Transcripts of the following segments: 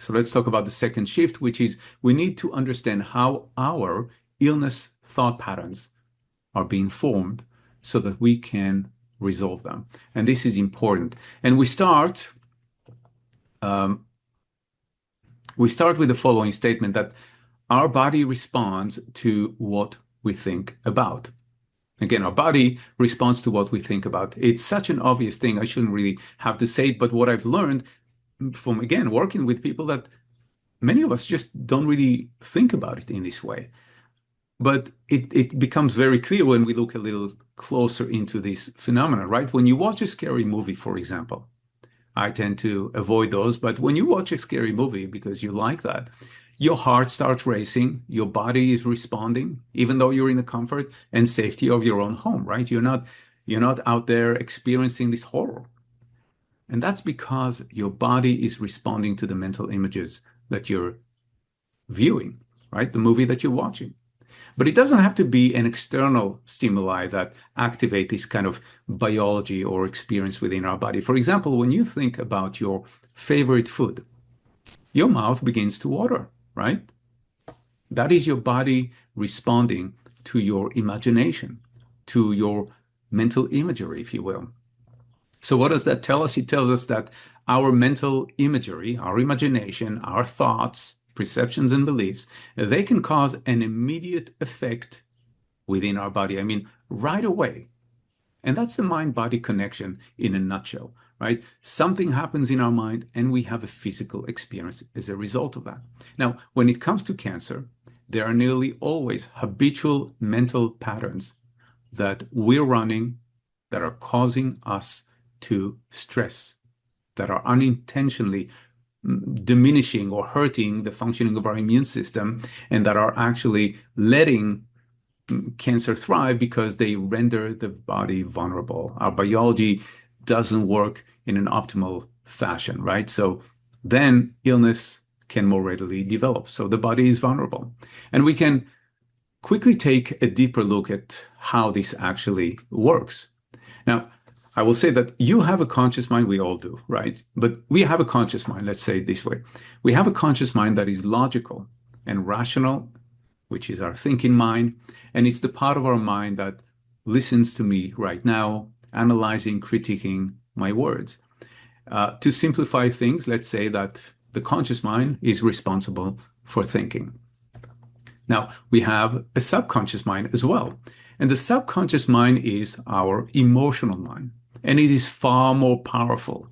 So let's talk about the second shift, which is we need to understand how our illness thought patterns are being formed so that we can resolve them. And this is important. And um, we start with the following statement that our body responds to what we think about. Again, our body responds to what we think about. It's such an obvious thing. I shouldn't really have to say it, but what I've learned from, again, working with people that many of us just don't really think about it in this way. But it becomes very clear when we look a little closer into this phenomenon, right? When you watch a scary movie, for example, I tend to avoid those, but when you watch a scary movie because you like that, your heart starts racing, your body is responding, even though you're in the comfort and safety of your own home, right? You're not out there experiencing this horror. And that's because your body is responding to the mental images that you're viewing, right? The movie that you're watching. But it doesn't have to be an external stimuli that activate this kind of biology or experience within our body. For example, when you think about your favorite food, your mouth begins to water, right? That is your body responding to your imagination, to your mental imagery, if you will. So what does that tell us? It tells us that our mental imagery, our imagination, our thoughts, perceptions, and beliefs, they can cause an immediate effect within our body. I mean, right away. And that's the mind-body connection in a nutshell, right? Something happens in our mind and we have a physical experience as a result of that. Now, when it comes to cancer, there are nearly always habitual mental patterns that we're running that are causing us to stress, that are unintentionally diminishing or hurting the functioning of our immune system, and that are actually letting cancer thrive because they render the body vulnerable. Our biology doesn't work in an optimal fashion, right? So then illness can more readily develop. So the body is vulnerable. And we can quickly take a deeper look at how this actually works. Now, I will say that you have a conscious mind, we all do, right? But we have a conscious mind, let's say it this way. We have a conscious mind that is logical and rational, which is our thinking mind. And it's the part of our mind that listens to me right now, analyzing, critiquing my words. To simplify things, let's say that the conscious mind is responsible for thinking. Now, we have a subconscious mind as well. And the subconscious mind is our emotional mind, and it is far more powerful.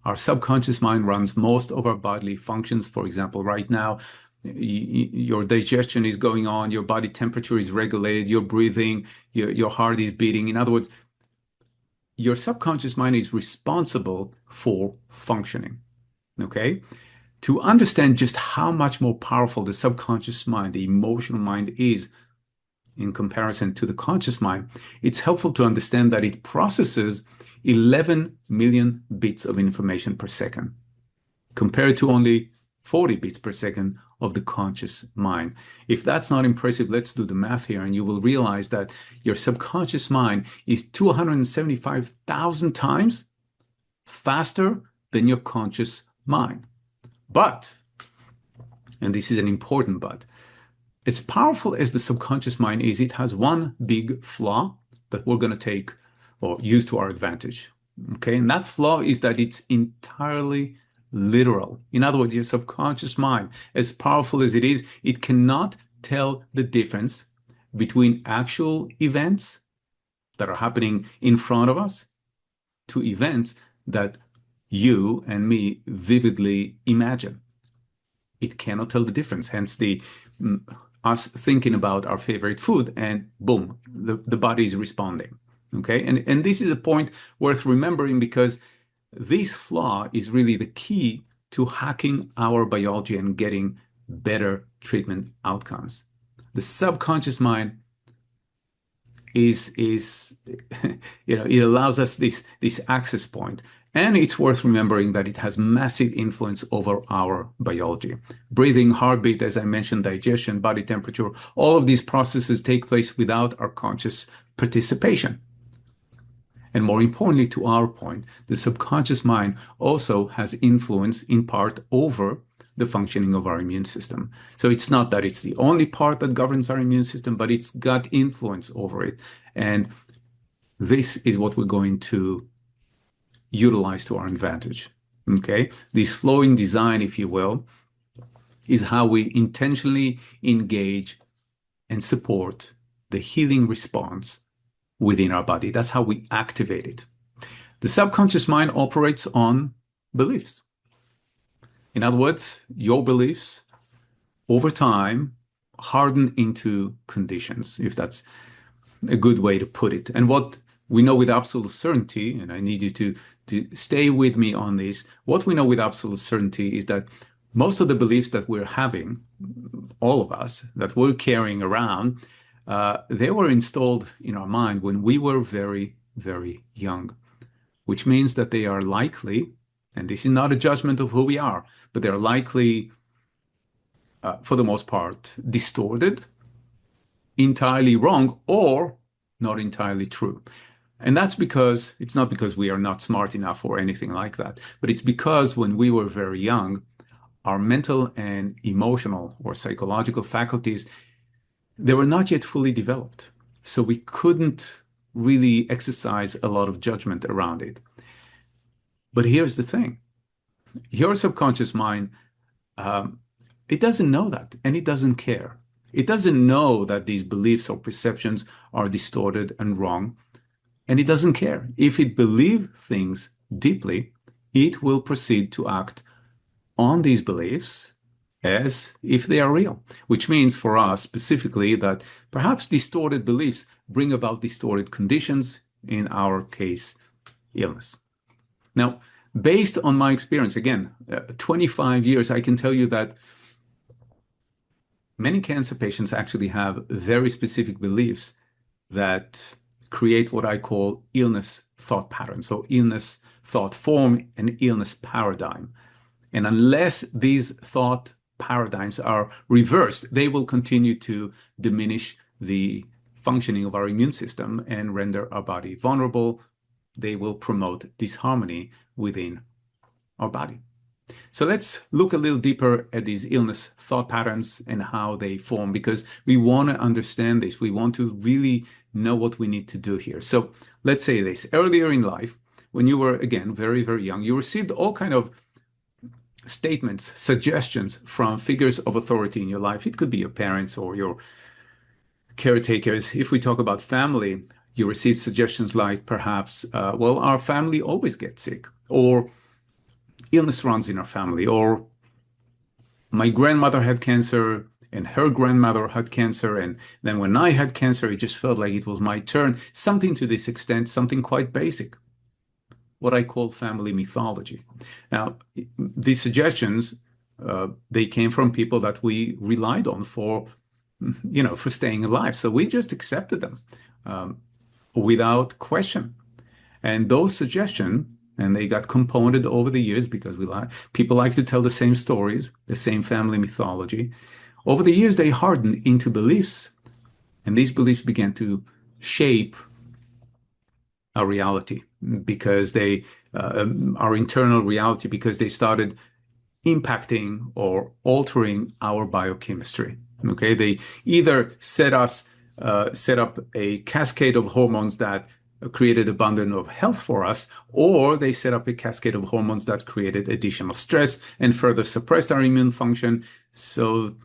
Our subconscious mind runs most of our bodily functions. For example, right now, your digestion is going on, your body temperature is regulated, you're breathing, your heart is beating. In other words, your subconscious mind is responsible for functioning. Okay? To understand just how much more powerful the subconscious mind, the emotional mind is in comparison to the conscious mind, it's helpful to understand that it processes 11 million bits of information per second, compared to only 40 bits per second of the conscious mind. If that's not impressive, let's do the math here, and you will realize that your subconscious mind is 275,000 times faster than your conscious mind. But, and this is an important but, as powerful as the subconscious mind is, it has one big flaw that we're going to take or use to our advantage. Okay, and that flaw is that it's entirely literal. In other words, your subconscious mind, as powerful as it is, it cannot tell the difference between actual events that are happening in front of us to events that you and me vividly imagine. It cannot tell the difference. Hence the us thinking about our favorite food and boom, the body is responding. Okay. And this is a point worth remembering because this flaw is really the key to hacking our biology and getting better treatment outcomes. The subconscious mind is it allows us this access point. And it's worth remembering that it has massive influence over our biology. Breathing, heartbeat, as I mentioned, digestion, body temperature, all of these processes take place without our conscious participation. And more importantly, to our point, the subconscious mind also has influence in part over the functioning of our immune system. So it's not that it's the only part that governs our immune system, but it's got influence over it. And this is what we're going to utilize to our advantage. Okay? This flowing design, if you will, is how we intentionally engage and support the healing response within our body. That's how we activate it. The subconscious mind operates on beliefs. In other words, your beliefs over time harden into conditions, if that's a good way to put it. And what we know with absolute certainty, and I need you to stay with me on this, what we know with absolute certainty is that most of the beliefs that we're having, all of us, that we're carrying around, they were installed in our mind when we were very, very young, which means that they are likely, and this is not a judgment of who we are, but they're likely, for the most part, distorted, entirely wrong, or not entirely true. And that's because it's not because we are not smart enough or anything like that, but it's because when we were very young, our mental and emotional or psychological faculties, they were not yet fully developed. So we couldn't really exercise a lot of judgment around it. But here's the thing. Your subconscious mind, it doesn't know that, and it doesn't care. It doesn't know that these beliefs or perceptions are distorted and wrong, and it doesn't care. If it believes things deeply, it will proceed to act on these beliefs as if they are real, which means for us specifically that perhaps distorted beliefs bring about distorted conditions, in our case, illness. Now, based on my experience, again, 25 years, I can tell you that many cancer patients actually have very specific beliefs that create what I call illness thought patterns. So illness thought form an illness paradigm. And unless these thought paradigms are reversed, they will continue to diminish the functioning of our immune system and render our body vulnerable. They will promote disharmony within our body. So let's look a little deeper at these illness thought patterns and how they form, because we want to understand this. We want to really know what we need to do here. So let's say this. Earlier in life, when you were, again, very, very young, you received all kind of statements, suggestions from figures of authority in your life. It could be your parents or your caretakers. If we talk about family, you receive suggestions like perhaps, well, our family always gets sick, or illness runs in our family, or my grandmother had cancer and her grandmother had cancer, and then when I had cancer, it just felt like it was my turn. Something to this extent, something quite basic, what I call family mythology. Now, these suggestions, they came from people that we relied on for, for staying alive. So we just accepted them without question. And those suggestions, and they got compounded over the years because people like to tell the same stories, the same family mythology. Over the years, they hardened into beliefs, and these beliefs began to shape our reality because our internal reality, because they started impacting or altering our biochemistry. Okay, they either set up a cascade of hormones that created abundance of health for us, or they set up a cascade of hormones that created additional stress and further suppressed our immune function. So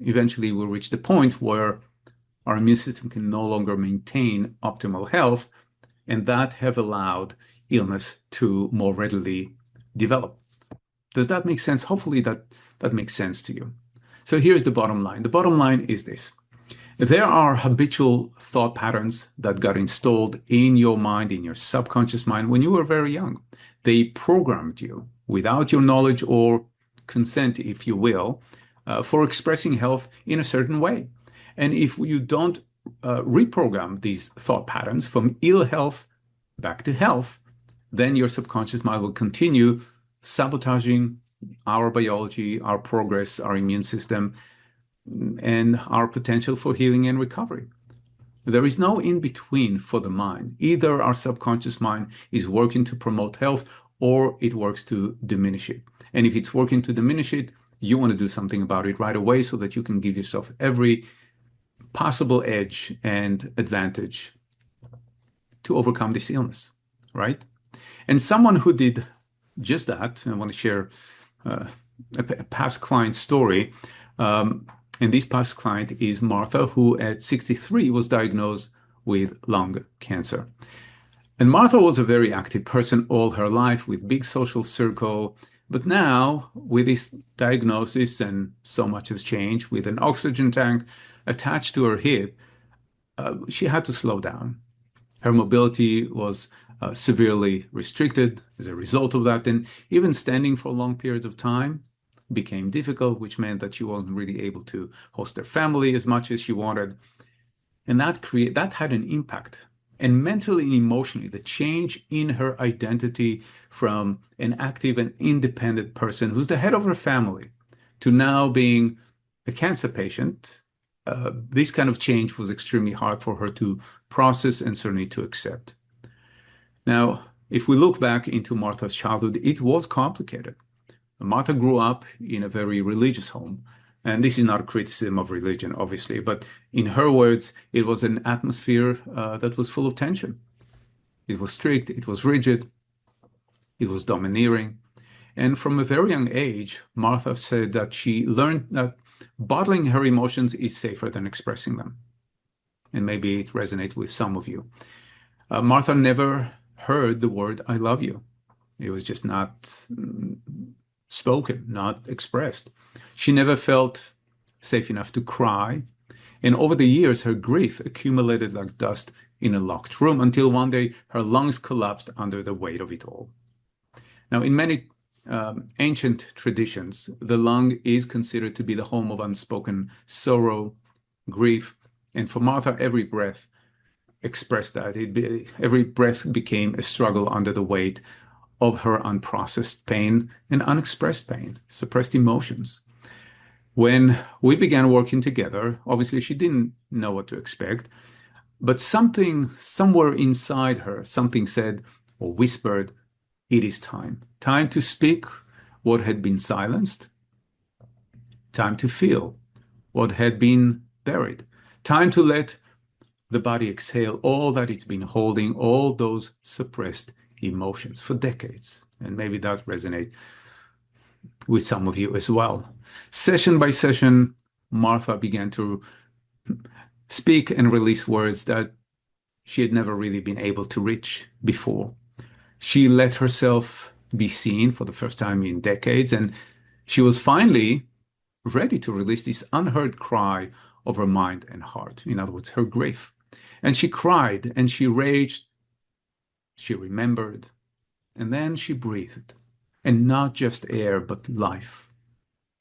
eventually we'll reach the point where our immune system can no longer maintain optimal health, and that have allowed illness to more readily develop. Does that make sense? Hopefully that makes sense to you. So here's the bottom line. The bottom line is this. There are habitual thought patterns that got installed in your mind, in your subconscious mind, when you were very young. They programmed you without your knowledge or consent, if you will, for expressing health in a certain way. And if you don't reprogram these thought patterns from ill health back to health, then your subconscious mind will continue sabotaging our biology, our progress, our immune system, and our potential for healing and recovery. There is no in between for the mind. Either our subconscious mind is working to promote health or it works to diminish it. And if it's working to diminish it, You want to do something about it right away so that you can give yourself every possible edge and advantage to overcome this illness, right? And someone who did just that, I want to share uh, a past client story. Um, and this past client is Martha, who at 63 was diagnosed with lung cancer. And Martha was a very active person all her life with big social circle. But now, with this diagnosis and so much has changed, with an oxygen tank attached to her hip, she had to slow down. Her mobility was severely restricted as a result of that, and even standing for long periods of time became difficult, which meant that she wasn't really able to host her family as much as she wanted. And that had an impact. And mentally and emotionally, the change in her identity from an active and independent person who's the head of her family to now being a cancer patient, this kind of change was extremely hard for her to process and certainly to accept. Now, if we look back into Martha's childhood, it was complicated. Martha grew up in a very religious home. And this is not a criticism of religion, obviously, but in her words, it was an atmosphere that was full of tension. It was strict, it was rigid, it was domineering. And from a very young age, Martha said that she learned that bottling her emotions is safer than expressing them. And maybe it resonates with some of you. Martha never heard the word I love you. It was just not spoken, not expressed. She never felt safe enough to cry. And over the years, her grief accumulated like dust in a locked room until one day her lungs collapsed under the weight of it all. Now, in many ancient traditions, the lung is considered to be the home of unspoken sorrow, grief. And for Martha, every breath expressed that. Every breath became a struggle under the weight of her unprocessed pain and unexpressed pain, suppressed emotions. When we began working together, obviously she didn't know what to expect, but something somewhere inside her, something said or whispered, it is time. Time to speak what had been silenced. Time to feel what had been buried. Time to let the body exhale all that it's been holding, all those suppressed emotions for decades. And maybe that resonates with some of you as well. Session by session, Martha began to speak and release words that she had never really been able to reach before. She let herself be seen for the first time in decades, and she was finally ready to release this unheard cry of her mind and heart. In other words, her grief. And she cried and she raged, she remembered, and then she breathed. And not just air, but life.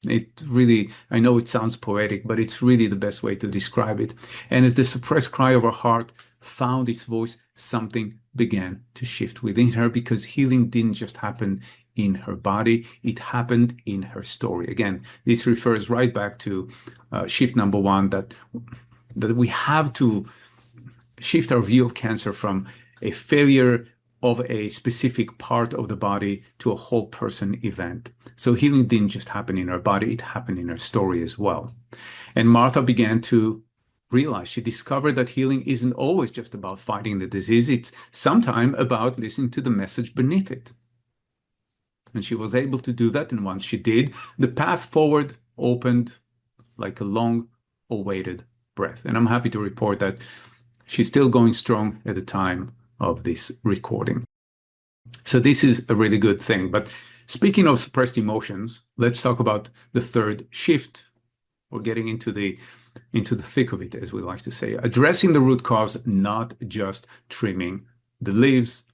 It really, I know it sounds poetic, but it's really the best way to describe it. And as the suppressed cry of her heart found its voice, something began to shift within her because healing didn't just happen in her body, it happened in her story. Again, this refers right back to shift number one, that we have to shift our view of cancer from a failure of a specific part of the body to a whole person event. So healing didn't just happen in her body, it happened in her story as well. And Martha began to realize, she discovered that healing isn't always just about fighting the disease, it's sometimes about listening to the message beneath it. And she was able to do that, and once she did, the path forward opened like a long-awaited breath. And I'm happy to report that she's still going strong at the time of this recording. So this is a really good thing. But speaking of suppressed emotions, let's talk about the third shift. We're getting into the thick of it, as we like to say. Addressing the root cause, not just trimming the leaves